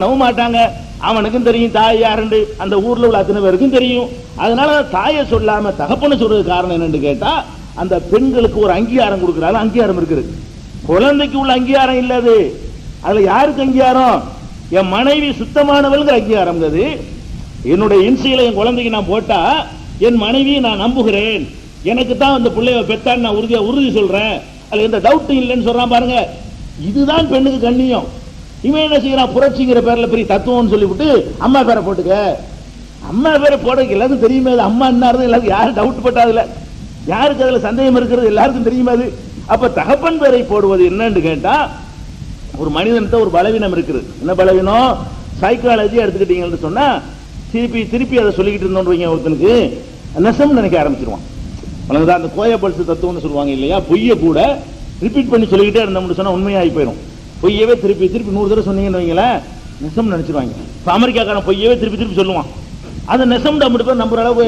மாட்டாங்க. அவனுக்கும் தெரியும் தாய் யாருண்டு, அந்த ஊர்ல உள்ள அத்தனை பேருக்கும் தெரியும். அதனால தாயை சொல்லாம தகப்பனை சொல்றது காரணம் என்னன்னு கேட்டா, அந்த பெண்களுக்கு ஒரு அங்கீகாரம் கொடுக்கறாரு, அங்கீகாரம் இருக்குது. குழந்தைக்கு உள்ள அங்கீகாரம் இல்லது. அதுல யாருக்கு அங்கீகாரம்? என் மனைவி சுத்தமானவள்ங்கிற அங்கீகாரம். என்னுடைய இன்சியலை என் குழந்தைக்கு நான் போட்டா என் மனைவியை நான் நம்புகிறேன், எனக்கு தான் அந்த பிள்ளைய பெத்தான்னு நான் உறுதி சொல்றேன், அதுல எந்த டவுட்டும் இல்லைன்னு சொல்றான் பாருங்க. இதுதான் பெண்ணுக்கு கண்ணியம். இவன் என்ன செய்யறான்? புரட்சிங்கிற பேர்ல பெரிய தத்துவம்னு சொல்லிவிட்டு அம்மா பேரை போட்டுக்க. அம்மா பேரை போடுறதுக்கு எல்லாருக்கும் தெரியுமே, அது அம்மா என்ன எல்லாருக்கும் யாரும் டவுட் பட்டாதுல, யாருக்கு அதுல சந்தேகம் இருக்கிறது எல்லாருக்கும் தெரியுமா? அது அப்ப தகப்பன் பேரை போடுவது என்னன்னு கேட்டா, ஒரு மனிதனுக்கு ஒரு பலவீனம் இருக்குது. என்ன பலவீனம்? சைக்காலஜி எடுத்துக்கிட்டீங்கன்னு சொன்னா, திருப்பி அதை சொல்லிக்கிட்டு இருந்தோம் ஒருத்தனுக்கு நெசம் நினைக்க ஆரம்பிச்சிருவான். அந்த கோயபல்ஸ் தத்துவம்னு சொல்லுவாங்க இல்லையா, பொய்ய கூட ரிப்பீட் பண்ணி சொல்லிக்கிட்டே இருந்தோம்னு சொன்னா உண்மையாகி போயிடும். பொய்யவே திருப்பி 100 தடவை சொன்னீங்கன்னு வைங்களேன், நெசம் நினைச்சிருவாங்க. இப்போ அமெரிக்காக்காரன் பொய்யவே திருப்பி சொல்லுவான். அதை நெசம் பேர் நம்புற அளவு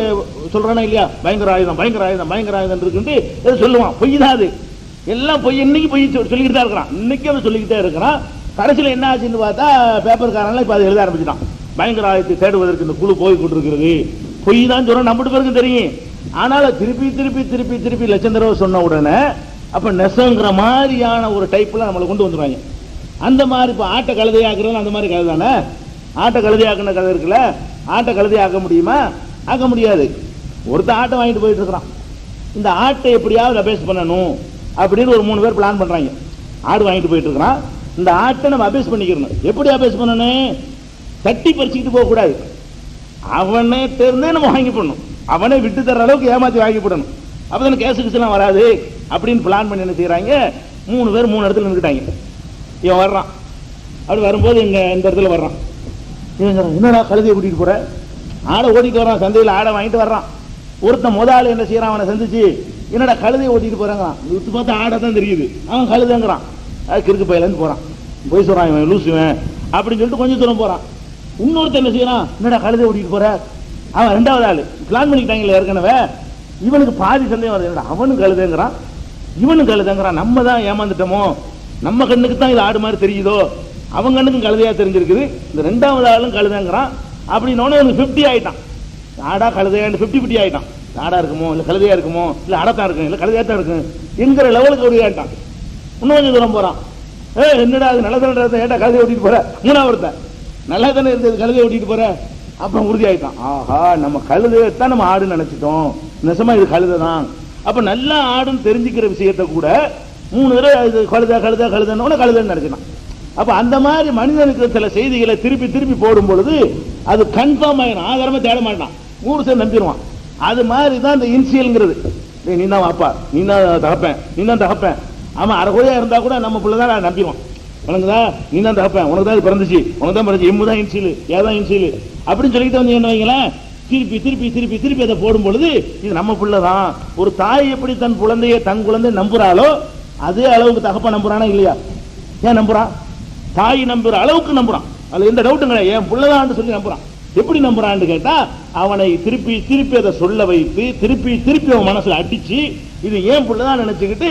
சொல்றானா இல்லையா? பயங்கர ஆயுதம் இருக்குன்ட்டு சொல்லுவான். பொய் தான் அது, எல்லாம் பொய். இன்னைக்கு பொய் சொல்லிக்கிட்டு தான் இருக்கிறான், இன்னைக்கு அவன் சொல்லிக்கிட்டே இருக்கிறான். கடைசியில் என்ன ஆச்சுன்னு பார்த்தா, பேப்பர்காரன்லாம் இப்போ அதை எழுத ஆரம்பிச்சுட்டான். பயங்கர ஆயுதத்தை தேடுவதற்கு இந்த குழு போய் கொண்டிருக்கிறது. பொய் தான் சொல்ற நம்பிட்டு பேருக்கு தெரியும். ஆனாலும் திருப்பி லட்சம் தடவை சொன்ன உடனே அப்ப நெசங்கிற மாதிரியான ஒரு டைப்ல நம்மளை கொண்டு வந்துடுவாங்க. அந்த மாதிரி இப்போ ஆட்டை கழுதையாக்குறது அந்த மாதிரி கதை தானே. ஆட்டை கழுதையாக்குன கதை இருக்குல்ல, ஆட்டை கழுதையாக்க முடியுமா? ஆக்க முடியாது. ஒருத்தர் ஆட்டை வாங்கிட்டு போயிட்டு இருக்கிறான். இந்த ஆட்டை எப்படியாவது அபேஸ் பண்ணணும் அப்படின்னு ஒரு 3 பேர் பிளான் பண்றாங்க. ஆடு வாங்கிட்டு போயிட்டு இருக்கிறான், இந்த ஆட்டை நம்ம அபேஸ் பண்ணிக்கிறோம். எப்படி அபேஸ் பண்ணணும்? தட்டி பறிச்சுக்கிட்டு போக கூடாது, அவனே தேர்ந்தே நம்ம வாங்கி போடணும், அவனை விட்டு தர அளவுக்கு ஏமாத்தி வாங்கி போடணும். அப்பதான் கேசு எல்லாம் வராது அப்படின்னு பிளான் பண்ணி என்ன செய்யறாங்க, 3 பேர் 3 இடத்துல நின்றுட்டாங்க. இவன் வர்றான், அப்படி வரும்போது இந்த இடத்துல வர்றான். என்னடா கழுதையை கூட்டிட்டு போற? ஆடை ஓட்டிட்டு வர்றான், சந்தையில் ஆடை வாங்கிட்டு வர்றான். ஒருத்தன் முதலாளி என்ன செய்யறான், அவனை சந்திச்சு என்னடா கழுதையை ஓட்டிட்டு போறாங்க, விட்டு பார்த்தா ஆடை தான் தெரியுது, அவன் கழுதைங்கிறான். அது கிறுக்கு பையிலேருந்து போறான், போய் சொல்றான் இவன் லூசுவன் அப்படின்னு சொல்லிட்டு கொஞ்சம் தூரம் போறான். இன்னொருத்தன் என்ன செய்யறான், என்னடா கழுதை ஓட்டிட்டு போற? அவன் 2வது ஆளு பிளான் பண்ணிக்கிட்டாங்களே ஏற்கனவே. இவனுக்கு பாதி சந்தேகம் வருது, அவனும் கழுதைங்கிறான் இவனும் கழுதைங்கிறான், நம்ம தான் ஏமாந்துட்டோமோ, நம்ம கண்ணுக்கு தான் இது ஆடு மாதிரி தெரியுதோ, அவங்க கண்ணுக்கும் கழுதையா தெரிஞ்சிருக்குது, இந்த 2வது ஆளும் கழுதைங்கிறான். அப்படின்னு அவனுக்கு 50 ஆயிட்டான். ஆடா கழுதையான்னு 50 ஆயிட்டான். ஆடா இருக்குமோ இல்ல கழுதையா இருக்குமோ, இல்ல ஆடத்தான் இருக்கும் இல்ல கழுதையா தான் இருக்கும் என்கிற லெவலுக்கு ஒரு ஆயிட்டான். இன்னும் கொஞ்சம் தூரம் போறான். என்னடா அது நல்ல தானே, ஏட்டா கழுதையை ஓட்டிட்டு போற? 3வது நல்லா தானே இருந்தது, கழுதையை ஓட்டிட்டு போற. அப்புறம் உறுதி ஆயிட்டான், ஆஹா நம்ம கழுதையத்தான் நம்ம ஆடுன்னு நினைச்சிட்டோம், நெசமா இது கழுதை தான். அப்ப நல்லா ஆடுன்னு தெரிஞ்சுக்கிற விஷயத்த கூட 3 தடவை கழுதைன்னு நினைச்சிட்டான். அப்ப அந்த மாதிரி மனிதனுக்கு சில செய்திகளை திருப்பி போடும் பொழுது அது கன்ஃபார்ம் ஆயிடும், ஆதாரமா தேட மாட்டான், 100 பேர் நம்பிடுவான். அது மாதிரி தான் இந்த இன்சியல்ங்கிறது. நீ தான் வாப்பா, நீ தான் தகப்பேன், ஆமா அரைகுறையா இருந்தா கூட நம்ம பிள்ளைதான் நம்பிடுவான். உனக்குதா நீ தான் தகப்பேன், உனக்கு தான் பிறந்துச்சு, உனக்கு தான் பிறந்துச்சு, எம்மு தான் இன்சியல், ஏதான் இன்சியல் அப்படின்னு சொல்லிட்டு வந்து என்ன வைங்களேன், திருப்பி அதை போடும் பொழுது இது நம்ம பிள்ளைதான். ஒரு தாய் எப்படி தன் குழந்தையை நம்புறாளோ அதே அளவுக்கு தகப்ப நம்புறானா இல்லையா? ஏன் நம்புறான்? தாய் நம்புற அளவுக்கு நம்புறான், அதுல எந்த டவுட்டும் கிடையாது. என் பிள்ளைதான் சொல்லி நம்புறான். எப்படி நம்புறான்னு கேட்டா, அவனை திருப்பி அதை சொல்ல வைத்து திருப்பி அவன் மனசுல அடிச்சு இது ஏன் பிள்ளைதான் நினைச்சுக்கிட்டு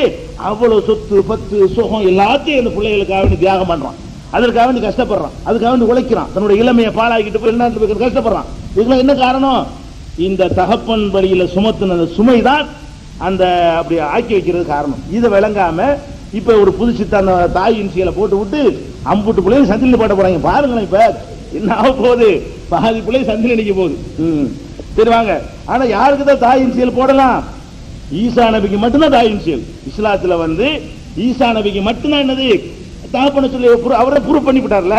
அவ்வளவு சொத்து பத்து சுகம் எல்லாத்தையும் இந்த பிள்ளைகளுக்காக தியாகம் பண்றான், அதற்காக வேண்டி கஷ்டப்படுறான், அதுக்காக வேண்டி உழைக்கிறான், தன்னுடைய இளமையை பாழாக்கிட்டு போய் வெளிநாட்டுல கஷ்டப்படுறான். இதுக்கெல்லாம் என்ன காரணம்? இந்த தகப்பன் வழியில சுமத்துன அந்த சுமைதான் அந்த அப்படி ஆக்கி வைக்கிறது காரணம். இதை விளங்காம இப்ப ஒரு புதுசித்த அந்த தாய் இன்சியலை போட்டு விட்டு அம்புட்டு பிள்ளைங்க சந்தில போட்ட போறாங்க. பாருங்களேன் இப்ப என்ன ஆக போகுது, பாதி பிள்ளை சந்தில நிக்க போகுது. சரி வாங்க, ஆனா யாருக்கு தான் தாய் இன்சியல் போடலாம்? ஈசா நபிக்கு மட்டும்தான் தாய் இன்சியல். இஸ்லாத்துல ஈசா நபிக்கு மட்டும்தான் என்னது தகப்பன சொல்லி அவரை ப்ரூவ் பண்ணி விட்டார்ல,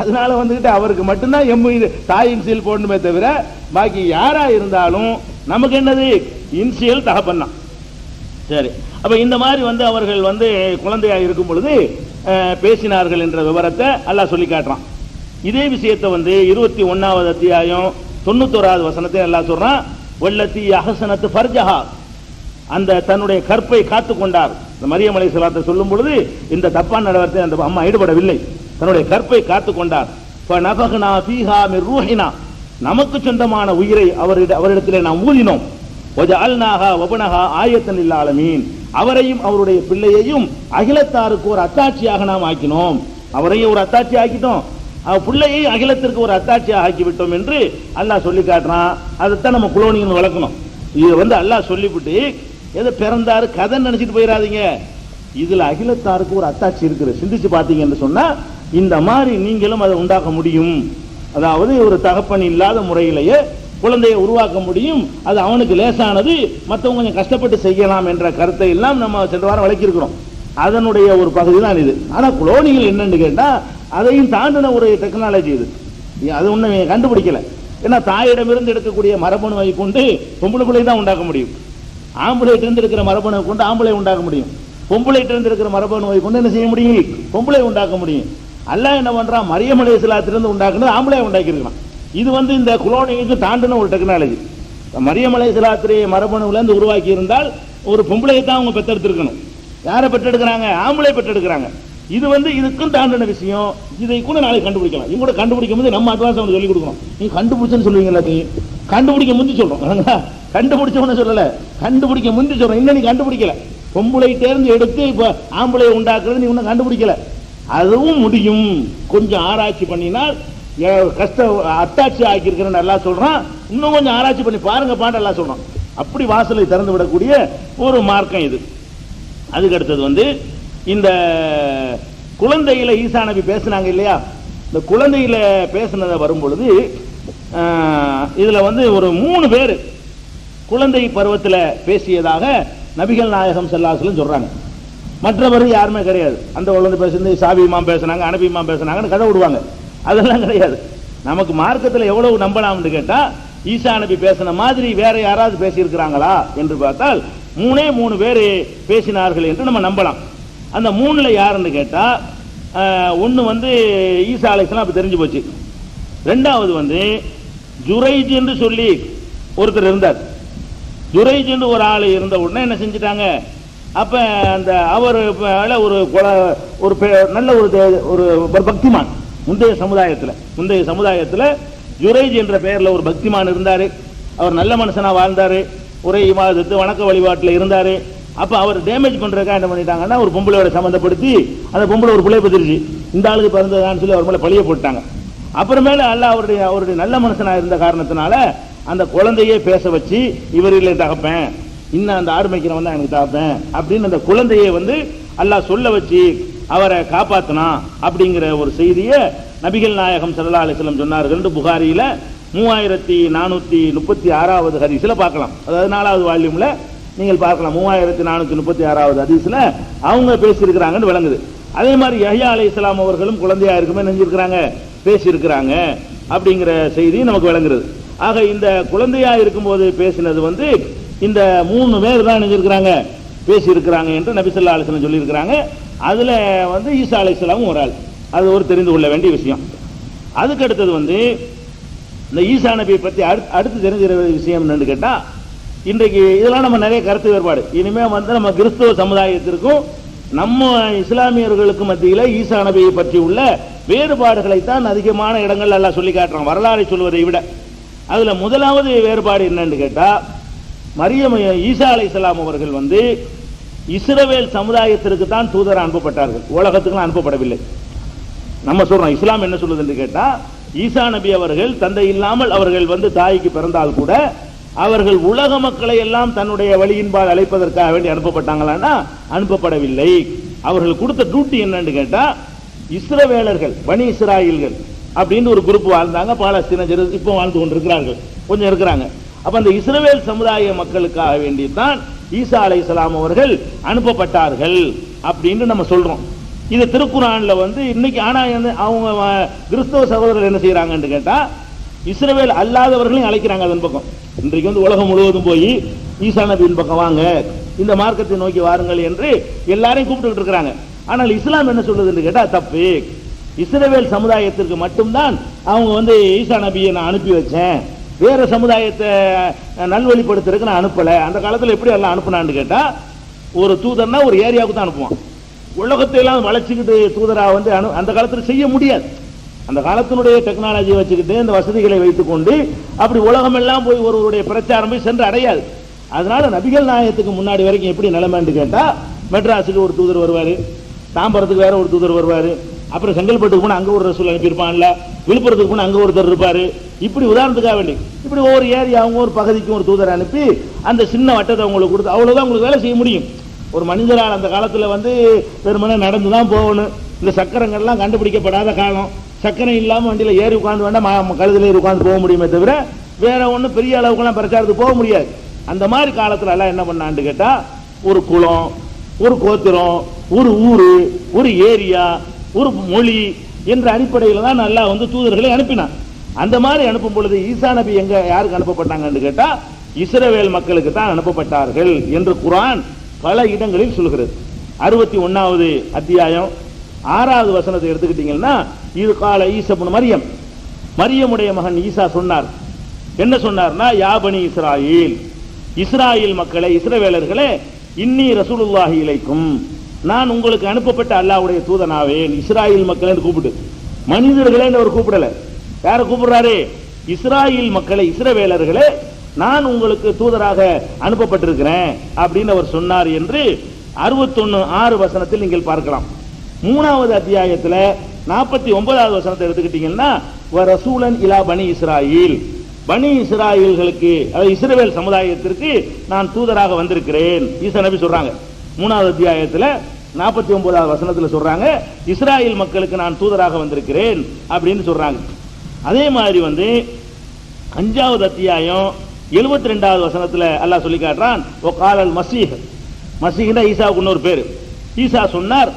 அதனால வந்துகிட்டு அவருக்கு மட்டும்தான் தாய் இன்சியல் போடணுமே தவிர பாக்கி யாரா இருந்தாலும் நமக்கு என்னது இன்சியல் தகப்பன் தான். சரி, அப்ப இந்த மாதிரி அவர்கள் குழந்தையா இருக்கும் பொழுது பேசினார்கள் என்ற விவரத்தை அல்லாஹ் சொல்லி காட்டுறான். இதே விஷயத்தை 21வது அத்தியாயம் 91வது வசனத்தை அல்லாஹ் சொல்றான், வல்லத்தி அஹ்ஸனத் ஃபர்ஜஹா, அந்த தன்னுடைய கற்பை காத்து கொண்டார். மரியம் அலைஹிஸ்ஸலாத்தை சொல்லும் பொழுது இந்த தப்பான நடவடிக்கை அந்த அம்மா ஈடுபடவில்லை, தன்னுடைய கற்பை காத்து கொண்டார். ஃபநஃபக்னா ஃபீஹா மிர் ரூஹினா, நமக்கு சொந்தமான உயிரை அவரிடத்திலே நாம் ஊதினோம். வஜஅல்நாஹா வபனஹா ஆயத்தன் லில் ஆலமீன், அவரையும் அவருடைய பிள்ளையையும் அகிலத்தாருக்கு ஒரு அத்தாட்சியாக நாம் ஆக்கினோம். அவரையும் ஒரு அத்தாட்சி ஆக்கிட்டோம், பிள்ளையை அகிலத்திற்கு ஒரு அத்தாட்சியாக ஆக்கிவிட்டோம் என்று அல்லாஹ் சொல்லி காட்டுறான். அதைத்தான் நம்ம குலோனியம் வளர்க்கணும். இது அல்லாஹ் சொல்லிவிட்டு எதை பிறந்தாரு கதை நினைச்சிட்டு போயிடாதீங்க. இதுல அகிலத்தாருக்கு ஒரு அத்தாட்சி இருக்குது. சிந்திச்சு பார்த்தீங்கன்னு சொன்னா இந்த மாதிரி நீங்களும் அதை உண்டாக்க முடியும். அதாவது ஒரு தகப்பன் இல்லாத முறையிலேயே குழந்தையை உருவாக்க முடியும். அது அவனுக்கு லேசானது, மற்றவங்க கொஞ்சம் கஷ்டப்பட்டு செய்யலாம் என்ற கருத்தை எல்லாம் நம்ம சென்ற வாரம் விளக்கியிருக்கிறோம். அதனுடைய ஒரு பகுதி தான் இது. ஆனா குளோனிகள் என்னன்னு கேட்டா அதையும் தாண்டின ஒரு டெக்னாலஜி இது. அது ஒன்றும் கண்டுபிடிக்கல. ஏன்னா தாயிடமிருந்து எடுக்கக்கூடிய மரபணுவை கொண்டு பொம்பளை பிள்ளை தான் உண்டாக்க முடியும். ஆம்பளைட்டு இருந்து இருக்கிற மரபணுவை கொண்டு ஆம்பளை உண்டாக்க முடியும். பொம்பளைட்டு இருந்து இருக்கிற மரபணுவை கொண்டு என்ன செய்ய முடியும்? பொம்பளை உண்டாக்க முடியும். அல்லாஹ் என்ன பண்றான்? மரியம் அலைஹிஸ்ஸலாத்திலிருந்து உண்டாக்குனது ஆம்பளை உண்டாக்கி இருக்கலாம். இது இந்த குளோனிங்க்கு தாண்டின ஒரு டெக்னாலஜி. மரியம் அலைஹிஸ்ஸலாத்துடைய மரபணுல இருந்து உருவாக்கி இருந்தால் ஒரு பொம்பளையை தான் அவங்க பெற்றெடுத்திருக்கணும். யாரை பெற்றெடுக்கிறாங்க? ஆம்பளை பெற்றெடுக்கிறாங்க. இது இதுக்கும் தாண்டின விஷயம். இதை கூட நாளைக்கு கண்டுபிடிக்கலாம். இவங்க கண்டுபிடிக்கும் போது நம்ம அட்வான்ஸ் அவங்க சொல்லிக் கொடுக்கணும். நீங்க கண்டுபிடிச்சன்னு சொல்லுவீங்களா? கண்டுபிடிக்க முந்தி சொல்றோம். கண்டுபிடிச்சவன சொல்லல, கண்டுபிடிக்க முந்தி சொல்றோம். இன்னும் நீ கண்டுபிடிக்கல. பொம்பளை தேர்ந்து எடுத்து இப்ப ஆம்பளை உண்டாக்குறது நீ இன்னும் கண்டுபிடிக்கல. அதுவும் முடியும். கொஞ்சம் ஆராய்ச்சி பண்ணினால் கஷ்ட அத்தாட்சி ஆக்கியிருக்கிறேன் எல்லாம் சொல்றான். இன்னும் கொஞ்சம் ஆராய்ச்சி பண்ணி பாருங்க பாட்டு எல்லாம் சொல்றான். அப்படி வாசலை திறந்து விடக்கூடிய ஒரு மார்க்கம் இது. அதுக்கு அடுத்தது இந்த குழந்தையில ஈசா நபி பேசினாங்க இல்லையா? இந்த குழந்தையில பேசினதை வரும் பொழுது இதுல ஒரு 3 பேர் குழந்தை பருவத்தில் பேசியதாக நபிகள் நாயகம் ஸல்லல்லாஹு அலைஹி வஸல்லம் சொல்றாங்க. மற்றவர் யாருமே கிடையாது. அந்த குழந்தை பேசுறது சாபி இமாம் பேசினாங்க, அனபி இமாம் பேசினாங்கன்னு கதை விடுவாங்க. அதெல்லாம் கிடையாது. நமக்கு மார்க்கத்தில் எவ்வளவு நம்பலாம்னு கேட்டா ஈசா நபி பேசின மாதிரி வேற யாராவது பேசியிருக்கிறாங்களா என்று பார்த்தால் 3 பேர் பேசினார்கள் என்று நம்ம நம்பலாம். அந்த 3ல யாருன்னு கேட்டா ஒன்னு ஈசா அலைஹிஸ்ஸலாம் அப்ப தெரிஞ்சு போச்சு. ரெண்டாவது ஜுரைஜ் என்று சொல்லி ஒருத்தர் இருந்தார். ஜுரைஜ் என்று ஒரு ஆள் இருந்த உடனே என்ன செஞ்சிட்டாங்க? அப்ப அந்த அவர் ஒரு நல்ல ஒரு பக்திமான் முந்தைய சமுதாயத்தில் ஜுரைஜ் என்ற பெயர்ல ஒரு பக்திமான் இருந்தாரு. அவர் நல்ல மனுஷனா வாழ்ந்தாரு. ஒரே இபாதத்து வணக்க வழிபாட்டில் இருந்தாரு. அப்ப அவர் டேமேஜ் பண்றதுக்காக என்ன பண்ணிட்டாங்கன்னா ஒரு பொம்பளையோட சம்பந்தப்படுத்தி அந்த பொம்பளை ஒரு பிள்ளை பத்திருச்சு. இந்த ஆளுக்கு பிறந்ததான்னு சொல்லி அவர் மேல பழிய போட்டாங்க. அப்புறமேல அல்லாஹ் அவருடைய நல்ல மனுஷனா இருந்த காரணத்தினால அந்த குழந்தையே பேச வச்சு இவர் இல்லை தகப்பேன், இன்னும் அந்த ஆடு மேய்க்கிறவன் தான் எனக்கு தகப்பேன் அப்படின்னு அந்த குழந்தையை அல்லாஹ் சொல்ல வச்சு அவரை காப்பாத்தினா அப்படிங்கிற ஒரு செய்தியை நபிகள் நாயகம் ஸல்லல்லாஹு அலைஹி வஸல்லம் சொன்னார்கள். புகாரியில 3436வது ஹதீஸ்ல பார்க்கலாம். அதாவது 4வது வால்யூம்ல நீங்கள் பார்க்கலாம். 3436வது ஹதீஸ்ல அவங்க பேசியிருக்கிறாங்கன்னு விளங்குது. அதே மாதிரி யஹ்யா அலைஹிஸ்ஸலாம் அவர்களும் குழந்தையா இருக்குமே நினைஞ்சிருக்கிறாங்க, பேசியிருக்கிறாங்க அப்படிங்கிற செய்தி நமக்கு விளங்குறது. ஆக இந்த குழந்தையா இருக்கும்போது பேசினது இந்த 3 பேர் தான் நினைஞ்சிருக்கிறாங்க, பேசியிருக்கிறாங்க என்று நபி ஸல்லல்லாஹு அலைஹி வஸல்லம் சொல்லியிருக்கிறாங்க. அதுல ஈசா அலைஹிஸ்ஸலாம் ஒரு ஆள். அது ஒரு தெரிந்து கொள்ள வேண்டிய விஷயம். அதுக்கு அடுத்தது இந்த ஈசா நபியை பற்றி அடுத்து தெரிஞ்சிற விஷயம் என்னன்னு கேட்டா, இன்றைக்கு இதெல்லாம் நம்ம நிறைய கருத்து வேறுபாடு. இனிமே நம்ம கிறிஸ்தவ சமுதாயத்திற்கும் நம்ம இஸ்லாமியர்களுக்கு மத்தியில் ஈசா நபியை பற்றி உள்ள வேறுபாடுகளைத்தான் அதிகமான இடங்கள் எல்லாம் சொல்லி காட்டுறான், வரலாறை சொல்வதை விட. அதுல முதலாவது வேறுபாடு என்னன்னு கேட்டா, மரியம் ஈசா அலைஹிஸ்ஸலாம் அவர்கள் இஸ்ரவேல் சமுதாயத்திற்கு தான் தூதர் அனுப்பப்பட்டார்கள், உலகத்துக்கு அனுப்பப்படவில்லை. நம்ம சொல்றோம் இஸ்லாம் என்ன சொல்லுது என்று கேட்டா, ஈசா நபி அவர்கள் தந்தை இல்லாமல் அவர்கள் தாய்க்கு பிறந்தால் கூட அவர்கள் உலக மக்களை எல்லாம் தன்னுடைய வழியின்பால் அழைப்பதற்காக வேண்டி அனுப்பப்பட்டாங்களான்னா அனுப்பப்படவில்லை. அவர்கள் கொடுத்த டியூட்டி என்னன்னு கேட்டா, இஸ்ரவேலர்கள் பனி இஸ்ராயல்கள் அப்படின்னு ஒரு குரூப் வாழ்ந்தாங்க. பாலஸ்தீன இப்போ வாழ்ந்து கொண்டிருக்கிறார்கள், கொஞ்சம் இருக்கிறாங்க. அப்ப அந்த இஸ்ரவேல் சமுதாய மக்களுக்காக வேண்டித்தான் ஈசா அலைஹிஸ்ஸலாம் அவர்கள் அனுப்பப்பட்டார்கள் அப்படின்னு நம்ம சொல்றோம். இது திருக்குர்ஆன்ல இன்னைக்கு ஆனா அவங்க கிறிஸ்தவ சகோதரர்கள் என்ன செய்யறாங்கன்னு கேட்டா, இஸ்ரவேல் அல்லாதவர்களையும் அழைக்கிறாங்க அதன் பக்கம். இன்றைக்கு உலகம் முழுவதும் போய் ஈசா நபியின் பக்கம் வாங்க, இந்த மார்க்கத்தை நோக்கி வாருங்கள் என்று எல்லாரையும் கூப்பிட்டு இருக்கிறாங்க. ஆனால் இஸ்லாம் என்ன சொல்லுதுன்னு கேட்டா தப்பு. இஸ்ரவேல் சமுதாயத்திற்கு மட்டும்தான் அவங்க ஈசா நபியை நான் அனுப்பி வச்சேன், வேற சமுதாயத்தை நல்வழிப்படுத்துறதுக்கு நான் அனுப்பல. அந்த காலத்தில் எப்படி எல்லாம் அனுப்புனான்னு கேட்டா, ஒரு தூதர்னா ஒரு ஏரியாவுக்கு தான் அனுப்புவான். உலகத்தை எல்லாம் வளைச்சுக்கிட்டு தூதரா அந்த காலத்தில் செய்ய முடியாது. அந்த காலத்தினுடைய டெக்னாலஜியை வச்சுக்கிட்டு இந்த வசதிகளை வைத்துக் கொண்டு அப்படி உலகம் எல்லாம் போய் ஒருவருடைய பிரச்சாரம் போய் சென்று அடையாது. அதனால நபிகள் நாயகத்துக்கு முன்னாடி வரைக்கும் எப்படி நிலைமைன்னு கேட்டா, மெட்ராஸுக்கு ஒரு தூதர் வருவாரு, தாம்பரத்துக்கு வேற ஒரு தூதர் வருவாரு, அப்புறம் செங்கல்பட்டுக்கு போனா அங்க ஒரு ரசூல் அனுப்பியிருப்பான்ல, விழுப்புரத்துக்கு போனா அங்க ஒருத்தர் இருப்பாரு. இப்படி உதாரணத்துக்காக வேண்டி இப்படி ஒவ்வொரு ஏரியாவும் ஒரு பகுதிக்கும் ஒரு தூதர் அனுப்பி அந்த சின்ன வட்டத்தை அவங்களுக்கு கொடுத்து அவ்வளவுதான் உங்களுக்கு வேலை செய்ய முடியும். ஒரு மனிதரால் அந்த காலத்துல பெருமனை நடந்து தான் போகணும். இந்த சக்கரங்கள்லாம் கண்டுபிடிக்கப்படாத காலம். சக்கரம் இல்லாம வண்டியில ஏறி உட்காந்து வேண்டாம், கழுதுல ஏறி உட்காந்து போக முடியுமே தவிர வேற ஒன்றும் பெரிய அளவுக்குலாம் பிரச்சாரத்துக்கு போக முடியாது. அந்த மாதிரி காலத்துல எல்லாம் என்ன பண்ணான்னு கேட்டா, ஒரு குளம், ஒரு கோத்திரம், ஒரு ஊரு, ஒரு ஏரியா, ஒரு மொழி என்ற அடிப்படையில் தான் அல்லாஹ் தூதர்களை அனுப்பினான். அந்த மாதிரி அனுப்பும் பொழுது ஈசா நபி எங்க யாருக்கு அனுப்பப்பட்டாங்கன்னு கேட்டா, இஸ்ரவேல் மக்களுக்கு தான் அனுப்பப்பட்டார்கள் என்று குர்ஆன் பல இடங்களில் சொல்கிறது. 61வது அத்தியாயம் 6வது வசனத்தை எடுத்துக்கிட்டீங்கன்னா, இது கால ஈசா இப்னு மரியம், மரியமுடைய மகன் ஈசா சொன்னார். என்ன சொன்னார்னா, யா பனி இஸ்ராயீல், இஸ்ராயேல் மக்களே, இஸ்ரவேலர்களே, இன்னி ரசூலுல்லாஹி இலைக்கும், நான் உங்களுக்கு அனுப்பப்பட்ட அல்லாஹ்வுடைய தூதனாவேன். இஸ்ராயேல் மக்களே கூப்பிட்டு, மனிதர்களே அவர் கூப்பிடல. யாரை கூப்பிடுறாரு? இஸ்ராயேல் மக்களை, இஸ்ரவேலர்களே, நான் உங்களுக்கு தூதராக அனுப்பப்பட்டிருக்கிறேன் அப்படின்னு அவர் சொன்னார் என்று 61:6 வசனத்தில் நீங்கள் பார்க்கலாம். 3வது அத்தியாயத்தில் 49வது வசனத்தை எடுத்துக்கிட்டீங்கன்னா, ரசூலன் இலா பனி இஸ்ராயீல், பனி இஸ்ராயேல்களுக்கு, இஸ்ரவேல் சமுதாயத்திற்கு நான் தூதராக வந்திருக்கிறேன் ஈசா நபி சொல்றாங்க. 3வது அத்தியாயத்தில் 49வது வசனத்தில் சொல்றாங்க, இஸ்ராயேல் மக்களுக்கு நான் தூதராக வந்திருக்கிறேன் அப்படின்னு சொல்றாங்க. அதே மாதிரி 5வது அத்தியாயம் 72வது வசனத்தில் அல்லாஹ் சொல்லி காட்டுறான், ஒகாலல் மசீஹ், மசீஹ்னா ஈசாவுக்கு இன்னொரு பேரு. ஈசா சொன்னார்,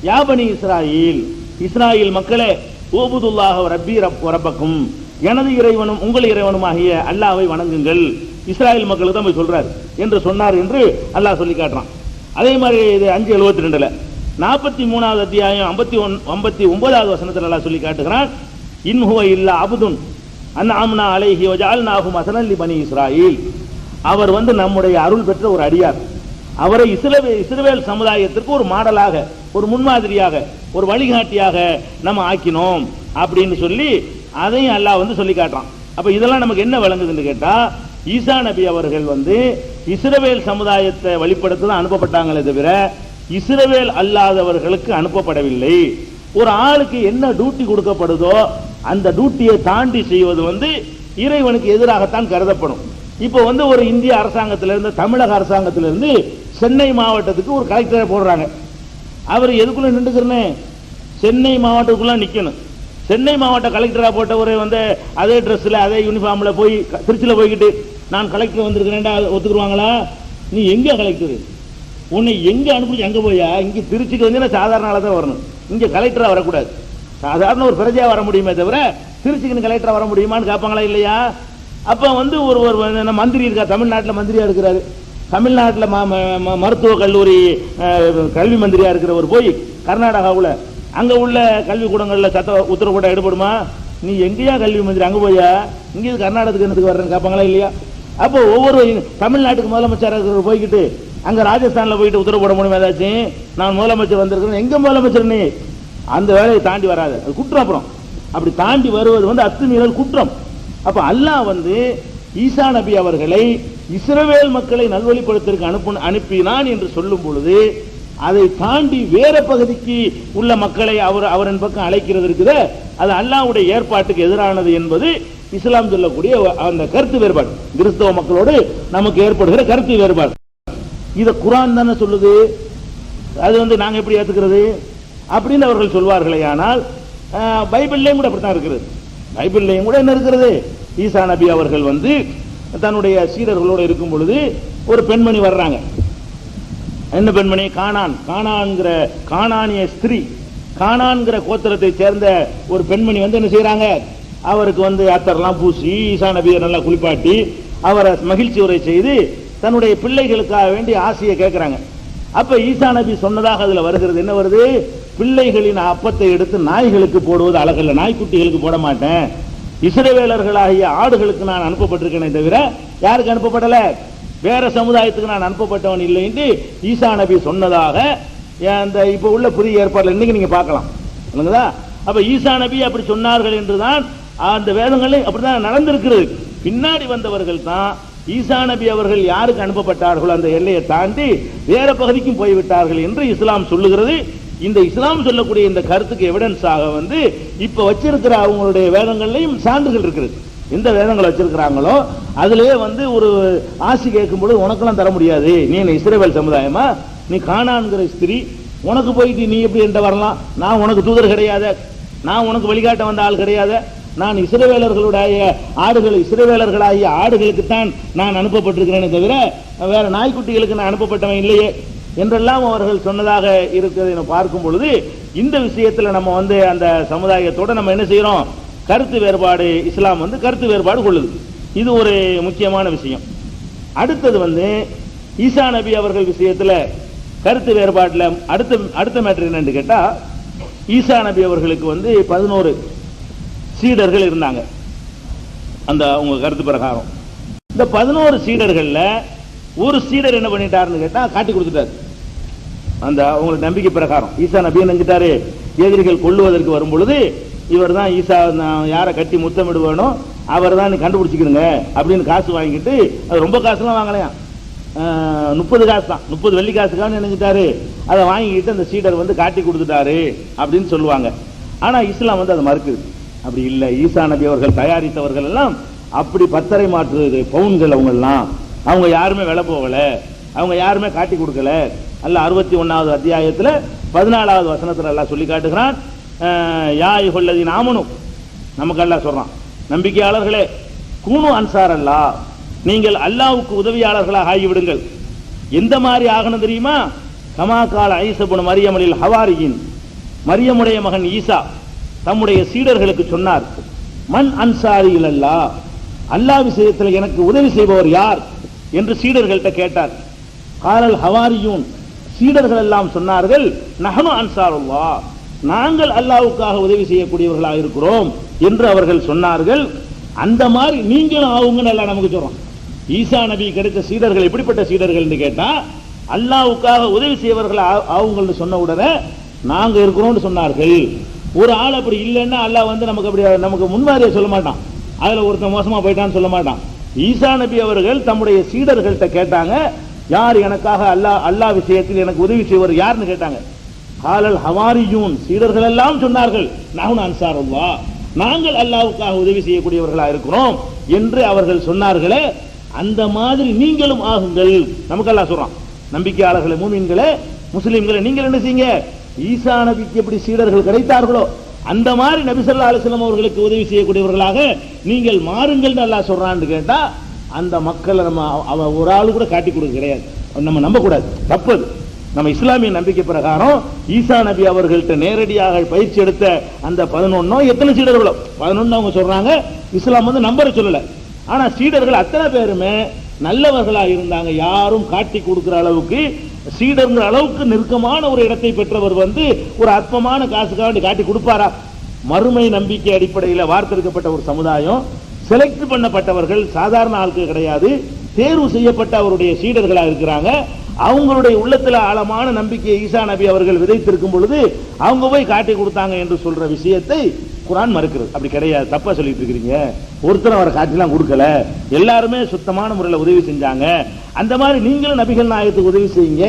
யா பனி இஸ்ராயீல், இஸ்ராயேல் மக்களே, ஊபுதுல்லாஹ ரப்பி ரப்பக்கும், எனது இறைவனும் உங்கள் இறைவனுமாகிய அல்லாஹ்வை வணங்குங்கள். இஸ்ராயேல் மக்களுக்கு தான் போய் சொல்றாரு என்று சொன்னார் என்று அல்லாஹ் சொல்லி காட்டுறான். அதே மாதிரி இது 5:72 43வது அத்தியாயம் 59வது வசனத்தில் அல்லாஹ் சொல்லி காட்டுகிறான், இன்ஹுவ இல்லா அபுதுன் அன்அம்னா அலைஹி வஜஅல்நாஹு மஸலன் லி இஸ்ராயீல், அவர் நம்முடைய அருள் பெற்ற ஒரு அடியார். அவரை இஸ்ரவேல் சமுதாயத்திற்கு ஒரு மாடலாக, ஒரு முன்மாதிரியாக, ஒரு வழிகாட்டியாக நம்ம ஆக்கினோம் அப்படின்னு சொல்லி அதையும் அல்லாஹ் சொல்லி காட்டுறான். அப்ப இதெல்லாம் நமக்கு என்ன விளங்குதுன்னு கேட்டா, ஈசா நபி அவர்கள் இஸ்ரவேல் சமுதாயத்தை வழிபடுத்த தான் அனுப்பப்பட்டாங்களே தவிர இஸ்ரவேல் அல்லாதவர்களுக்கு அனுப்பப்படவில்லை. ஒரு ஆளுக்கு என்ன டியூட்டி கொடுக்கப்படுதோ அந்த டியூட்டியை தாண்டி செய்வது இறைவனுக்கு எதிராகத்தான் கருதப்படும். இப்போ ஒரு இந்திய அரசாங்கத்திலிருந்து, தமிழக அரசாங்கத்திலிருந்து சென்னை மாவட்டத்துக்கு ஒரு கலெக்டரை போடுறாங்க. அவர் எதுக்குள்ள நின்றுக்கிறனே, சென்னை மாவட்டத்துக்குள்ள நிக்கணும். சென்னை மாவட்ட கலெக்டரா போட்டவர் அதே ட்ரெஸ்ல, அதே யூனிஃபார்ம்ல போய் திருச்சியில் போய்கிட்டு நான் கலெக்டர் வந்திருக்கிறேன்டா ஒத்துக்குருவாங்களா? நீ எங்க கலெக்டர், உன்னை எங்க அனுப்பிச்சு அங்க போயா? இங்க திருச்சிக்கு சாதாரண ஆளா தான் வரணும், இங்க கலெக்டரா வரக்கூடாது. சாதாரண ஒரு பிரஜையா வர முடியுமே தவிர திருச்சிக்கு கலெக்டரா வர முடியுமான்னு கேட்பாங்களா இல்லையா? அப்ப ஒரு மந்திரி இருக்கா, தமிழ்நாட்டில் மந்திரியா இருக்கிறாரு, தமிழ்நாட்டில் மருத்துவ கல்லூரி கல்வி மந்திரியா இருக்கிறவர் போய் கர்நாடகாவில் அங்க உள்ள கல்வி கூடங்கள்ல சட்ட உத்தரவு கூட எடுபடுமா? நீ எங்கேயா கல்வி மந்திரி, அங்க போயா? இங்கே கர்நாடகத்துக்கு என்னத்துக்கு வர்றேன்னு கேட்பாங்களா இல்லையா? அப்போ ஒவ்வொரு தமிழ்நாட்டுக்கு முதலமைச்சராக இருக்கிறவர் போய்கிட்டு அங்க ராஜஸ்தான்ல போயிட்டு உத்தரவு போட முடியுமா? ஏதாச்சும் நான் முதலமைச்சர் வந்திருக்கிறேன், எங்க முதலமைச்சர் நீ? அந்த வேலையை தாண்டி வராது, அது குற்றம். அப்புறம் அப்படி தாண்டி வருவது அத்துமீறல் குற்றம். அப்ப அல்லாஹ் ஈசா நபி அவர்களை இஸ்ரவேல் மக்களை நல்வழிப்படுத்திற்கு அனுப்பினான் என்று சொல்லும் பொழுது அதை தாண்டி வேற பகுதிக்கு உள்ள மக்களை அவரின் பக்கம் அழைக்கிறது இருக்குது, அது அல்லாஹ்வுடைய ஏற்பாட்டுக்கு எதிரானது என்பது இஸ்லாம் சொல்லக்கூடிய அந்த கருத்து வேறுபாடு. கிறிஸ்தவ மக்களோடு நமக்கு ஏற்படுகிற கருத்து வேறுபாடு. இத குர்ஆன் தானே சொல்லுது, அது நாங்க எப்படி ஏத்துக்கிறது அப்படின்னு அவர்கள் சொல்வார்களே. ஆனால் பைபிள்லயும் கூட அப்படித்தான் இருக்கிறது. பைபிள்லயும் கூட என்ன இருக்கிறது, ஈசா நபி அவர்கள் தன்னுடைய சீடர்களோடு இருக்கும் பொழுது ஒரு பெண்மணி வர்றாங்க. என்ன பெண்மணி? கானான்கிற கானானிய ஸ்திரீ, கானான்கிற கோத்திரத்தை சேர்ந்த ஒரு பெண்மணி என்ன செய்யறாங்க, அவருக்கு அத்தர்லாம் பூசி ஈசா நபியை நல்லா குளிப்பாட்டி அவரை மகிழ்ச்சி உரை செய்து தன்னுடைய பிள்ளைகளுக்காக வேண்டி ஆசையை கேட்கிறாங்க. அப்ப ஈசா நபி சொன்னதாக அதுல வருகிறது, என்ன வருது, பிள்ளைகளின் அப்பத்தை எடுத்து நாய்களுக்கு போடுவது அழகல்ல, நாய்க்குட்டிகளுக்கு போட மாட்டேன், இஸ்ரவேலர்களாகிய ஆடுகளுக்கு நான் அனுப்பப்பட்டிருக்கேனே தவிர யாருக்கு அனுப்பப்படல, வேற சமுதாயத்துக்கு நான் அனுப்பப்பட்டவன் இல்லை என்று ஈசா நபி சொன்னதாக அந்த இப்ப உள்ள புதிய ஏற்பாடுல இன்னைக்கு நீங்க பார்க்கலாம். அப்ப ஈசா நபி அப்படி சொன்னார்கள் என்றுதான் அந்த வேதங்களில் அப்படிதான் நடந்திருக்கிறது. பின்னாடி வந்தவர்கள் தான் ஈசா நபி அவர்கள் யாருக்கு அனுப்பப்பட்டார்களோ அந்த எல்லையை தாண்டி வேற பகுதிக்கும் போய்விட்டார்கள் என்று இஸ்லாம் சொல்லுகிறது. இந்த இஸ்லாம் சொல்லக்கூடிய இந்த கருத்துக்கு எவிடன்ஸாக வந்து இப்ப வச்சிருக்கிற அவங்களுடைய வேதங்கள்லையும் சான்றுகள் இருக்குது. எந்த வேதங்களை வச்சிருக்கிறாங்களோ அதுலயே வந்து ஒரு ஆசி கேட்கும் பொழுது உனக்கெல்லாம் தர முடியாது, நீ என்ன இஸ்ரவேல் சமுதாயமா, நீ கானான்கிற ஸ்திரீ, உனக்கு போயிட்டு நீ எப்படி என்கிட்ட வரலாம், நான் உனக்கு தூதர் கிடையாது, நான் உனக்கு வழிகாட்ட வந்த ஆள் கிடையாது, நான் இஸ்ரவேலர்களுடைய ஆடுகள் இஸ்ரவேலர்களாகிய ஆடுகளுக்குத்தான் நான் அனுப்பப்பட்டிருக்கிறேனே தவிர வேற நாய்க்குட்டிகளுக்கு நான் அனுப்பப்பட்டவன் இல்லையே என்றெல்லாம் அவர்கள் சொன்னதாக இருக்கிறதை பார்க்கும் பொழுது இந்த விஷயத்துல நம்ம வந்து அந்த சமுதாயத்தோட நம்ம என்ன செய்யறோம், கருத்து வேறுபாடு, இஸ்லாம் வந்து கருத்து வேறுபாடு கொள்ளுது. இது ஒரு முக்கியமான விஷயம். அடுத்தது வந்து ஈசா நபி அவர்கள் விஷயத்துல கருத்து வேறுபாட்டில் அடுத்த மேட்டர் என்னன்னு கேட்டா, ஈசா நபி அவர்களுக்கு வந்து 11 சீடர்கள் இருந்தாங்க. அந்த உங்க கருத்து பிரகாரம் இந்த 11 சீடர்கள்ல ஒரு சீடர் என்ன பண்ணிட்டாருன்னு கேட்டா காட்டி கொடுத்துட்டாரு. அந்த அவங்களுக்கு நம்பிக்கை பிரகாரம் ஈசா நபி நினைச்சிட்டாரு, எதிரிகள் கொள்ளுவதற்கு வரும் பொழுது இவர் தான் ஈசா, யாரை கட்டி முத்தமிடுவானோ அவர் தான் கண்டுபிடிச்சிக்கிறங்க அப்படின்னு காசு வாங்கிட்டு, அது ரொம்ப காசுலாம் வாங்கலையா, 30 காசு தான், 30 வெள்ளி காசுக்கான்னு நினைச்சிட்டாரு. அதை வாங்கிட்டு அந்த சீடர் வந்து காட்டி கொடுத்துட்டாரு அப்படின்னு சொல்லுவாங்க. ஆனா இஸ்லாம் வந்து அதை மறுக்குது. அப்படி இல்லை, ஈசா நபி அவர்கள் தயாரித்தவர்கள் எல்லாம் அப்படி பத்தரை மாற்று பவுன்கள் அவங்கெல்லாம், அவங்க யாருமே விலை போகல, அவங்க யாருமே காட்டி கொடுக்கல. அல்ல 61வது அத்தியாயத்துல 14வது வசனத்துல எல்லாம் சொல்லி காட்டுகிறான், யா அய்யுஹல்லதீன ஆமனு, நமக்கு அல்லாஹ் சொல்றான், நம்பிக்கையாளர்களே, கூனு அன்சார் அல்லாஹ், நீங்கள் அல்லாஹ்வுக்கு உதவியாளர்களாக ஆகிவிடுங்கள். எந்த மாதிரி ஆகணும் தெரியுமா, கமா கால ஈசா இப்னு மரியம் லில் ஹவாரியின், மரியமுடைய மகன் ஈசா தம்முடைய சீடர்களுக்கு சொன்னார், மன் அன்சாரி இலல்லாஹ், அல்லாஹ் விஷயத்தில் எனக்கு உதவி செய்பவர் யார் என்று சீடர்கள்ட்ட கேட்டார். காலல் ஹவாரியூன், சீடர்கள் எல்லாம் சொன்னார்கள், நஹனு அன்சாருல்லாஹ், நாங்கள் அல்லாஹ்வுக்காக உதவி செய்யக்கூடியவர்களாக இருக்கிறோம் என்று அவர்கள் சொன்னார்கள். அந்த மாதிரி நீங்களும் ஆவுங்கன்னு எல்லாம் நமக்கு சொல்றோம். ஈசா நபி கிடைத்த சீடர்கள் எப்படிப்பட்ட சீடர்கள் கேட்டா, அல்லாஹ்வுக்காக உதவி செய்வர்கள் ஆவுங்கள்னு சொன்ன உடனே நாங்க இருக்கிறோம்னு சொன்னார்கள். ஒரு ஆள் அப்படி இல்லைன்னா அல்லாஹ் வந்து நமக்கு அப்படி நமக்கு முன்மாதிரியை சொல்ல மாட்டான், அதுல ஒருத்தன் மோசமா போயிட்டான்னு சொல்ல மாட்டான். ஈசா நபி அவர்கள் தம்முடைய சீடர்கள்ட்ட கேட்டாங்க, யார் எனக்காக அல்லாஹ் விஷயத்தில் எனக்கு உதவி செய்வர் யாருன்னு கேட்டாங்க. காலல் ஹவாரியூன், சீடர்கள் எல்லாம் சொன்னார்கள், நஹ்னு அன்சாருல்லாஹ், நாங்கள் அல்லாஹ்வுக்காக உதவி செய்யக்கூடியவர்களா இருக்கிறோம் என்று அவர்கள் சொன்னார்களே. அந்த மாதிரி நீங்களும் ஆகுங்கள். நமக்கு அல்லாஹ் சொல்றான், நம்பிக்கையாளர்களே, மூமின்களே, முஸ்லிம்களே, நீங்கள் என்ன செய்யுங்க, ஈசா நபிக்கு எப்படி சீடர்கள் கிடைத்தார்களோ அந்த மாதிரி நபி ஸல்லல்லாஹு அலைஹி வஸல்லம் அவர்களுக்கு உதவி செய்யக்கூடியவர்களாக நீங்கள் மாறுங்கள் அல்லாஹ் சொல்றான்னு கேட்டா, அந்த மக்களை நம்ம ஒரு ஆளு கூட காட்டி கொடுக்க கிடையாது, நம்ம நம்ப கூடாது, தப்பு. நம்ம இஸ்லாமிய நம்பிக்கை பிரகாரம் ஈசா நபி அவர்கள்ட்ட நேரடியாக பயிற்சி எடுத்த அந்த 11 எத்தனை சீடர்களோ 11 அவங்க சொல்றாங்க. இஸ்லாம் வந்து நம்பரை சொல்லல, ஆனா சீடர்கள் அத்தனை பேருமே நல்லவர்களா இருந்தாங்க. யாரும் காட்டி கொடுக்கிற அளவுக்கு, சீடர்ங்கிற அளவுக்கு நெருக்கமான ஒரு இடத்தை பெற்றவர் வந்து ஒரு அற்பமான காசுக்காக காட்டி கொடுப்பாரா? மறுமை நம்பிக்கை அடிப்படையில் வார்த்தெடுக்கப்பட்ட ஒரு சமுதாயம், செலக்ட் பண்ணப்பட்டவர்கள் சாதாரண ஆட்கள் கிடையாது, தேர்வு செய்யப்பட்ட அவருடைய சீடர்களா இருக்கிறாங்க. அவங்களுடைய உள்ளத்துல ஆழமான நம்பிக்கையை ஈசா நபி அவர்கள் விதைத்திருக்கும் பொழுது அவங்க போய் காட்டி கொடுத்தாங்க என்று சொல்ற விஷயத்தை குர்ஆன் மறுக்கிறது. அப்படி கிடையாது, தப்பா சொல்லிட்டு இருக்கிறீங்க, ஒருத்தர் அவரை காட்டிலாம் கொடுக்கல, எல்லாருமே சுத்தமான முறையில் உதவி செஞ்சாங்க, அந்த மாதிரி நீங்களும் நபிகள் நாயகத்துக்கு உதவி செய்யுங்க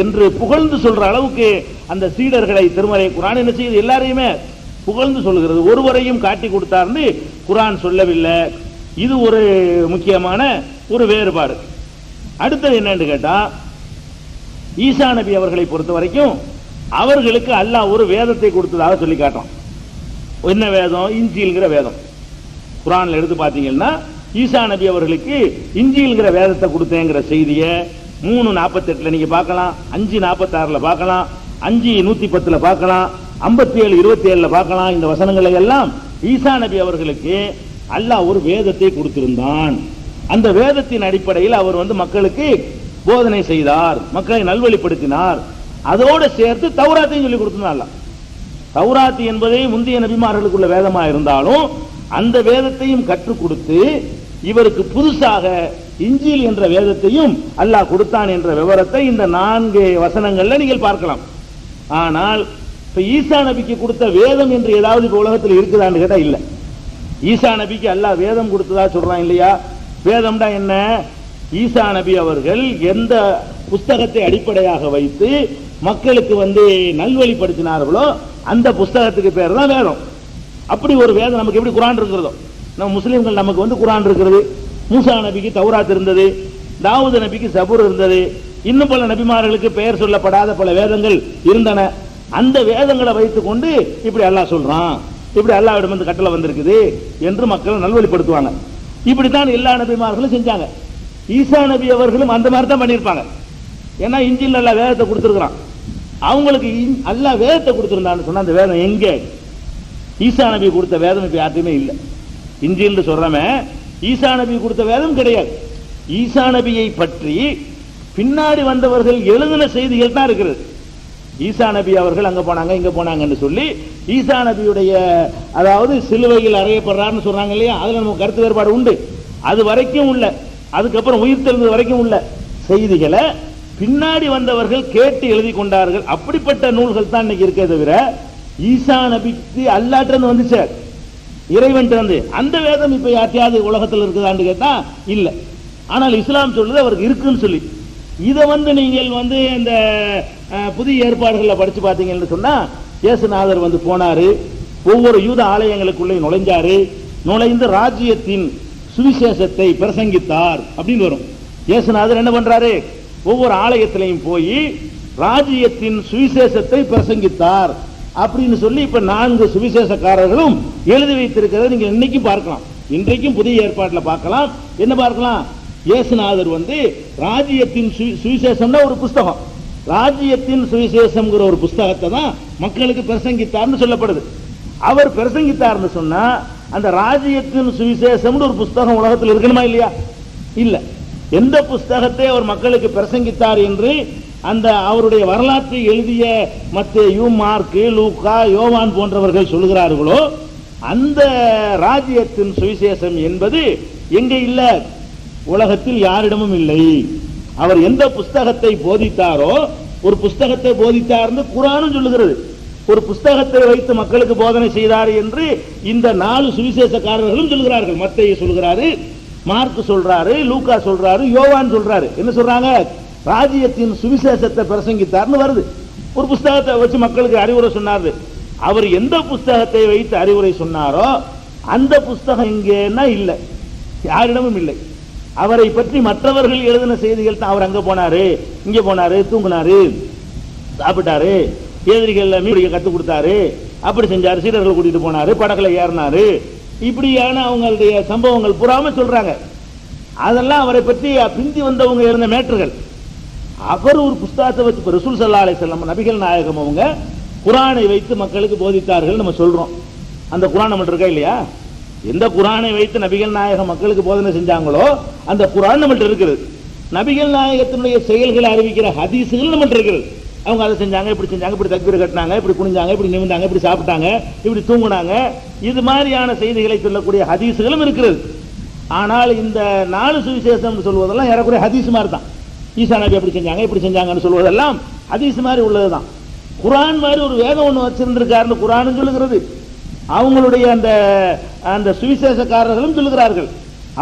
என்று புகழ்ந்து சொல்ற அளவுக்கு அந்த சீடர்களை திருமறை குர்ஆன் என்ன செய்யுது, எல்லாரையுமே புகழ்ந்து சொல்கிறது. ஒருவரையும் காட்டி கொடுத்தார்னு குர்ஆன் சொல்லவில்லை. இது ஒரு முக்கியமான ஒரு வேறுபாடு. அடுத்தது என்னன்னு கேட்டா, ஈசா நபி அவர்களை பொறுத்த வரைக்கும் அவர்களுக்கு அல்லாஹ் ஒரு வேதத்தை கொடுத்ததாக சொல்லி காட்டுறான். என்ன வேதம்? இன்ஜீல்ங்கிற வேதம். குர்ஆன்ல எடுத்து பார்த்தீங்கன்னா ஈசா நபி அவர்களுக்கு இன்ஜீல்ங்கிற வேதத்தை கொடுத்தேங்கிற செய்தியை 3:48 நீங்க பார்க்கலாம், 5:46 பார்க்கலாம், 5:110 பார்க்கலாம், 57:27 பார்க்கலாம். இந்த வசனங்களை எல்லாம் ஈசா நபி அவர்களுக்கு அல்லாஹ் ஒரு வேதத்தை கொடுத்திருந்தான். அந்த வேதத்தின் அடிப்படையில் அவர் வந்து மக்களுக்கு போதனை செய்தார், மக்களை நல்வழிப்படுத்தினார். அதோடு சேர்த்து தௌராத்தையும் சொல்லி கொடுத்திருந்தார். தௌராத் என்பதே முந்தைய நபிமார்களுக்குள்ள வேதமா இருந்தாலும் அந்த வேதத்தையும் கற்றுக் கொடுத்து இவருக்கு புதுசாக இன்ஜீல் என்ற வேதத்தையும் அல்லாஹ் கொடுத்தான் என்ற விவரத்தை இந்த 4 வசனங்கள்ல நீங்கள் பார்க்கலாம். ஆனால் இப்ப ஈசா நபிக்கு கொடுத்த வேதம் என்று ஏதாவது உலகத்தில் இருக்குதான்னு கேட்டா இல்ல. ஈசா நபிக்கு அல்லாஹ் வேதம் கொடுத்ததா சொல்றான் இல்லையா? வேதம்டா என்ன? ஈசா நபி அவர்கள் எந்த புஸ்தகத்தை அடிப்படையாக வைத்து மக்களுக்கு நல்வழிப்படுத்தினார்களோ அந்த புஸ்தகத்துக்கு பேர் தான் வேதம். அப்படி ஒரு வேதம் நமக்கு எப்படி குர்ஆன் இருக்கிறதோ, நம்ம முஸ்லிம்கள் நமக்கு குர்ஆன் இருக்கிறது, மூசா நபிக்கு தௌராத் இருந்தது, தாவூது நபிக்கு ஜபூர் இருந்தது, இன்னும் பல நபிமார்களுக்கு பெயர் சொல்லப்படாத பல வேதங்கள் இருந்தன. அந்த வேதங்களை வைத்துக் கொண்டு இப்படி அல்லாஹ் சொல்றான், இப்படி அல்லாஹ்விடம் கட்டளை வந்திருக்குது என்று மக்கள் நல்வழிப்படுத்துவாங்க. இப்படித்தான் எல்லா நபிமார்களும் செஞ்சாங்க. ஈசா நபி அவர்களும் அந்த மாதிரி தான் பண்ணியிருப்பாங்க. ஏன்னா இன்ஜில் அல்லாஹ் வேதத்தை கொடுத்துருக்கிறான். அவங்களுக்கு அல்லாஹ் வேதத்தை கொடுத்துருந்தான்னு சொன்னா அந்த வேதம் எங்கே? ஈசா நபி கொடுத்த வேதம் இப்ப யாருமே இல்லை. இன்ஜில் சொல்றமே ஈசா நபி கொடுத்த வேதம் கிடையாது. ஈசா நபியை பற்றி பின்னாடி வந்தவர்கள் எழுதின செய்திகள் தான் இருக்கிறது. ஈசா நபி அவர்கள் அங்க போனாங்க இங்க போனாங்கன்னு சொல்லி ஈசா நபியுடைய அதாவது சிலுவையில் அறையப்படுறாருன்னு சொல்றாங்க இல்லையா, அதுல நமக்கு கருத்து வேறுபாடு உண்டு. அது வரைக்கும் உள்ள, அதுக்கப்புறம் உயிர் தெழுந்தது வரைக்கும் உள்ள செய்திகளை பின்னாடி வந்தவர்கள் கேட்டு எழுதி கொண்டார்கள். அப்படிப்பட்ட நூல்கள் தான் இன்னைக்கு இருக்கே தவிர ஈசா நபிக்கு அல்லாஹ்ட்ட வந்துச்சு இறைவன் அந்த வேதம் இப்ப யார்ட்டையாவது உலகத்தில் இருக்குதான்னு கேட்டா இல்ல. ஆனால் இஸ்லாம் சொல்லுது அவருக்கு இருக்குன்னு சொல்லி. இதை நீங்கள் இந்த புதிய ஏற்பாடுகளில் படிச்சு பார்த்தீங்கன்னு சொன்னா இயேசுநாதர் போனாரு, ஒவ்வொரு யூத ஆலயங்களுக்குள்ளே நுழைஞ்சாரு, நுழைந்து ராஜ்யத்தின் சுவிசேஷத்தை பிரசங்கித்தார் அப்படின்னு வரும். இயேசுநாதர் என்ன பண்றாரு? ஒவ்வொரு ஆலயத்திலையும் போய் ராஜ்யத்தின் சுவிசேஷத்தை பிரசங்கித்தார் அப்படின்னு சொல்லி இப்ப 4 சுவிசேஷக்காரர்களும் எழுதி வைத்திருக்கிறத நீங்க இன்னைக்கும் பார்க்கலாம். இன்றைக்கும் புதிய ஏற்பாட்டில் பார்க்கலாம். என்ன பார்க்கலாம்? இயேசுநாதர் ராஜ்யத்தின் சுவிசேஷம்னா ஒரு புஸ்தகம், ராஜ்யத்தின் சுவிசேஷம் ஒரு புஸ்தகத்தை தான் மக்களுக்கு பிரசங்கித்தார்னு சொல்லப்படுது. அவர் பிரசங்கித்தார்னு சொன்னா அந்த ராஜ்யத்தின் சுவிசேஷம் ஒரு புஸ்தகம் உலகத்தில் இருக்கணுமா இல்லையா? இல்ல. எந்த புஸ்தகத்தை அவர் மக்களுக்கு பிரசங்கித்தார் என்று அந்த அவருடைய வரலாற்றை எழுதிய மத்தேயு, மார்க்கு, லூக்கா, யோவான் போன்றவர்கள் சொல்கிறார்களோ அந்த ராஜ்யத்தின் சுவிசேஷம் என்பது எங்க இல்ல? உலகத்தில் யாரிடமும் இல்லை. அவர் எந்த புஸ்தகத்தை போதித்தாரோ, ஒரு புஸ்தகத்தை போதித்தார் குர்ஆனும் சொல்லுகிறது. ஒரு புஸ்தகத்தை வைத்து மக்களுக்கு போதனை செய்தார் என்று இந்த 4 சுவிசேஷக்காரர்களும் சொல்கிறார்கள். மத்தேயு சொல்கிறாரு, மார்க்கு சொல்றாரு, லூக்கா சொல்றாரு, யோவான் சொல்றாரு. என்ன சொல்றாங்க? ராஜ்யத்தின் சுவிசேஷத்தை பிரசங்கித்தார்னு வருது. ஒரு புஸ்தகத்தை வச்சு மக்களுக்கு அறிவுரை சொன்னார். அவர் எந்த புஸ்தகத்தை வைத்து அறிவுரை சொன்னாரோ அந்த புஸ்தகம் இங்கேன்னா இல்லை, யாரிடமும் இல்லை. அவரை பற்றி மற்றவர்கள் எழுதின செய்திகள் தான். அவர் அங்க போனாரு, இங்க போனாரு, தூங்கினாரு, சாப்பிட்டாரு, எதிரிகள் மீன் கத்து கொடுத்தாரு, அப்படி செஞ்சாரு, சீடர்கள் கூட்டிட்டு போனாரு, படகுல ஏறினாரு, இப்படியான அவங்களுடைய சம்பவங்கள் புறாம சொல்றாங்க. அதெல்லாம் அவரை பற்றி பிந்தி வந்தவங்க இருந்த மேட்டர்கள். அவர் ஒரு புஸ்தகத்தை வச்சு ரசூல் ஸல்லல்லாஹு அலைஹி வஸல்லம் நபிகள் நாயகம் அவங்க குர்ஆனை வைத்து மக்களுக்கு போதித்தார்கள் நம்ம சொல்றோம். அந்த குர்ஆன் நம்மகிட்ட இருக்கா இல்லையா? எந்த குர்ஆனை வைத்து நபிகள் நாயகம் மக்களுக்கு போதனை செஞ்சாங்களோ அந்த குர்ஆன் நம்மகிட்ட இருக்குது. நபிகள் நாயகத்தினுடைய செயல்களை அறிவிக்கிற ஹதீஸுகள் நம்மகிட்ட இருக்குது. அவங்க அதை செஞ்சாங்க, இப்படி செஞ்சாங்க, இப்படி தக்பீர் கட்டினாங்க, இப்படி குனிஞ்சாங்க, இப்படி நிமிந்தாங்க, இப்படி சாப்பிட்டாங்க, இப்படி தூங்குனாங்க, இது மாதிரியான செய்திகளை சொல்லக்கூடிய ஹதீஸுகளும் இருக்கிறது. ஆனால் இந்த 4 சுவிசேஷம் சொல்வதெல்லாம் ஏறக்குறைய ஹதீஸ் மாதிரி தான். ஈசா நபி அப்படி செஞ்சாங்க, இப்படி செஞ்சாங்கன்னு சொல்வதெல்லாம் ஹதீஸ் மாதிரி உள்ளதுதான். குர்ஆன் மாதிரி ஒரு வேதம் ஒன்று வச்சிருந்திருக்காருன்னு குர்ஆனும் சொல்லுகிறது, அவங்களுடைய அந்த அந்த சுவிசேஷக்காரர்களும் சொல்லுகிறார்கள்.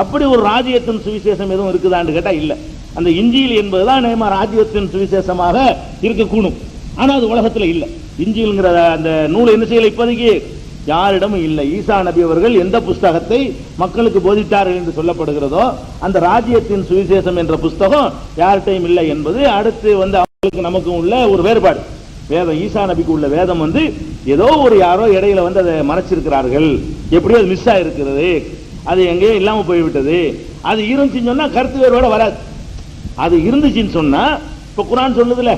அப்படி ஒரு ராஜ்யத்தின் சுவிசேஷம் எதுவும் இருக்குதான்னு கேட்டா இல்ல. அந்த இஞ்சில் என்பதுதான் நேமா ராஜ்யத்தின் சுவிசேஷமாக இருக்கக்கூடும். ஆனா அது உலகத்துல இல்ல. இஞ்சில்ங்கிற அந்த நூல் என்ன செய்யல இப்போதைக்கு யாரிடமும் இல்லை. ஈசா நபி அவர்கள் எந்த புஸ்தகத்தை மக்களுக்கு போதித்தார்கள் என்று சொல்லப்படுகிறதோ அந்த ராஜ்யத்தின் சுவிசேஷம் என்ற புஸ்தகம் யார்கிட்டையும் இல்லை என்பது அடுத்து அவங்களுக்கு நமக்கு உள்ள ஒரு வேறுபாடு. வேதம் ஈசா நபிக்கு உள்ள வேதம் ஏதோ ஒரு யாரோ இடையில அதை மறைச்சிருக்கிறார்கள், எப்படியோ அது மிஸ் ஆயிருக்கிறது, அது எங்கேயோ இல்லாம போய்விட்டது. அது இருந்துச்சுன்னு சொன்னா கருத்து வேறுபாடு வராது. அது இருந்துச்சுன்னு சொன்னா இப்ப குர்ஆன் சொல்லுதுல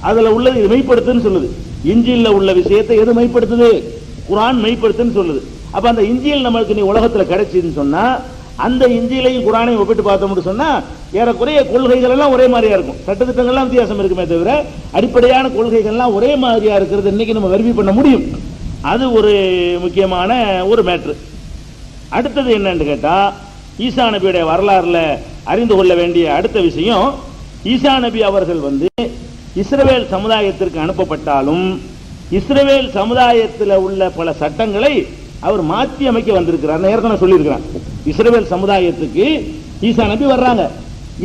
அதுல உள்ளது இது மெய்ப்படுத்துன்னு சொல்லுது. இஞ்சில்ல உள்ள விஷயத்தை எது மெய்ப்படுத்துது? குர்ஆன் மெய்ப்படுத்துன்னு சொல்லுது. அப்ப அந்த இஞ்சில் நம்மளுக்கு நீ உலகத்துல கிடைச்சதுன்னு சொன்னா அந்த இஞ்சிலையும் குர்ஆனையும் ஒப்பிட்டு பார்த்தோம்னு சொன்னா ஏறக்குறைய கொள்கைகள் எல்லாம் ஒரே மாதிரியா இருக்கும். சட்டத்திட்டங்கள்லாம் வித்தியாசம் இருக்குமே தவிர அடிப்படையான கொள்கைகள்லாம் ஒரே மாதிரியா இருக்கிறது இன்னைக்கு நம்ம வெரிஃபை பண்ண முடியும். அது ஒரு முக்கியமான ஒரு மேட்ரு. அடுத்தது என்னன்னு கேட்டா ஈசா நபியுடைய வரலாறுல அறிந்து கொள்ள வேண்டிய அடுத்த விஷயம், ஈசா நபி அவர்கள் இஸ்ரவேல் சமுதாயத்திற்கு அனுப்பப்பட்டாலும் இஸ்ரவேல் சமுதாயத்தில் உள்ள பல சட்டங்களை அவர் மாற்றி அமைக்க வந்திருக்கிறார். ஏற்கனவே சொல்லியிருக்கிறார். இஸ்ரவேல் சமுதாயத்துக்கு ஈசா நபி வர்றாங்க,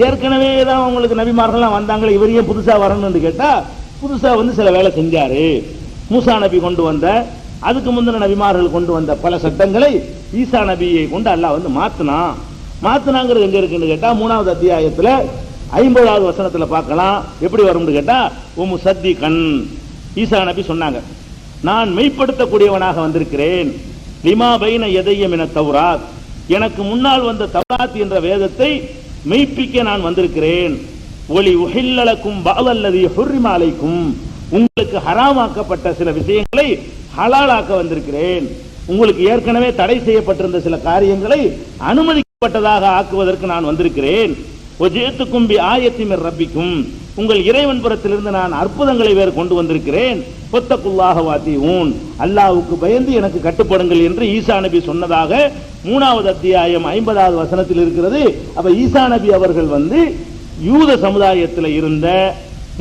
ஏற்கனவே தான் அவங்களுக்கு நபிமார்கள்லாம் வந்தாங்களே, இவரையும் புதுசா வரணும்னு கேட்டா புதுசா வந்து சில வேலை செஞ்சாரு. மூசா நபி கொண்டு வந்த, அதுக்கு முந்தின நபிமார்கள் கொண்டு வந்த பல சட்டங்களை ஈசா நபியை கொண்டு அல்லாஹ் வந்து மாத்தினாங்கிறது எங்க இருக்குன்னு கேட்டா 3வது அத்தியாயத்துல 50வது வசனத்துல பார்க்கலாம். எப்படி வரும்னு கேட்டா முஸத்திகன், ஈசா நபி சொன்னாங்க, நான் மெய்ப்படுத்தக்கூடியவனாக வந்திருக்கிறேன். லிமா பைன யதைய மின தௌராத், எனக்கு முன்னால் வந்த தௌராத் என்ற வேதத்தை மெய்ப்பிக்க நான் வந்திருக்கிறேன். ஒலி உஹில்லலக்கும் பஅதல்லதி ஹுர்ரிம அலைக்கும், உங்களுக்கு ஹராமாக்கப்பட்ட சில விஷயங்களை ஹலாலாக்க வந்திருக்கிறேன். உங்களுக்கு ஏற்கனவே தடை செய்யப்பட்டிருந்த சில காரியங்களை அனுமதிக்கப்பட்டதாக ஆக்குவதற்கு நான் வந்திருக்கிறேன். ஒஜேத்துக்கும் பி ஆயத்தி மிர் ரப்பிக்கும், உங்கள் இறைவன் புறத்திலிருந்து நான் அற்புதங்களை வேறு கொண்டு வந்திருக்கிறேன். ஃபத்தகுல்லாஹ வாத்திஊன், அல்லாஹ்வுக்கு பயந்து எனக்கு கட்டுப்படுங்கள் என்று ஈசா நபி சொன்னதாக 3வது அத்தியாயம் 50வது வசனத்தில் இருக்கிறது. அப்ப ஈசா நபி அவர்கள் வந்து யூத சமுதாயத்தில் இருந்த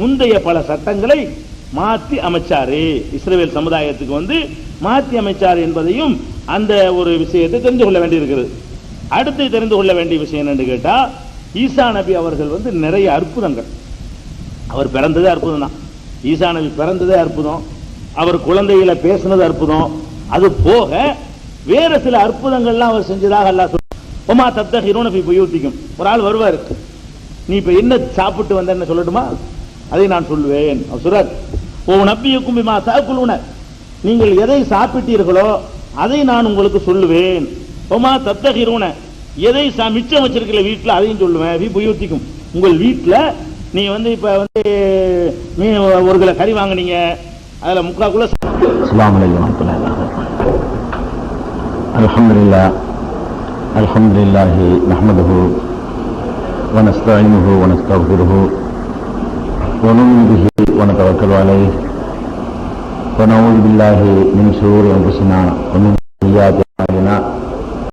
முந்தைய பல சட்டங்களை மாற்றி அமைச்சாரு, இஸ்ரவேல் சமுதாயத்துக்கு வந்து மாற்றி அமைச்சார் என்பதையும் அந்த ஒரு விஷயத்தை தெரிந்து கொள்ள வேண்டியிருக்கிறது. அடுத்து தெரிந்து கொள்ள வேண்டிய விஷயம் என்னன்னு கேட்டா, ஈசா நபி அவர்கள் வந்து நிறைய அற்புதங்கள், அவர் பிறந்ததே அற்புதம் தான். ஈசா நபி பிறந்ததே அற்புதம், அவர் குழந்தைகளை பேசினது அற்புதம். அது போக வேற சில அற்புதங்கள்லாம் அவர் செஞ்சதாக அல்லாஹ் சொல்றான். ஒமா தத்தஹிரூன ஃபீ புயூத்திக்கும், ஒரு ஆள் வருவார், நீ இப்ப என்ன சாப்பிட்டு வந்தேன்னு சொல்லட்டுமா, அதை நான் சொல்லுவேன். அவர் சொல்றார், ஓ நபியுக்கும் பிமா தஅகுலூன, நீங்கள் எதை சாப்பிட்டீர்களோ அதை நான் உங்களுக்கு சொல்லுவேன். ஒமா தத்தஹிரூன, எதை மிச்சம் வச்சிருக்கல வீட்டில் அதையும் சொல்லுவேன். ஃபீ புயூத்திக்கும், உங்கள் வீட்டில் நீ வந்து இப்ப வந்து ஒரு கிலோ கறி வாங்கினீங்க, அதுல முக்காக்குள்ள. அஸ்ஸலாமு அலைக்கும் வரஹ்மத்துல்லாஹி அல்ஹம்துலில்லாஹ் அல்ஹம்துலில்லாஹி நஹ்மதுஹு வ நஸ்தஈனுஹு வ நஸ்தக்ஃபிருஹு வ நு'மினு பிஹி வ நதவக்கலு அலைஹி வ நஊது பில்லாஹி மின் ஷுரூரி அன்ஃபுஸினா வ மின் ஸய்யிஆத்தி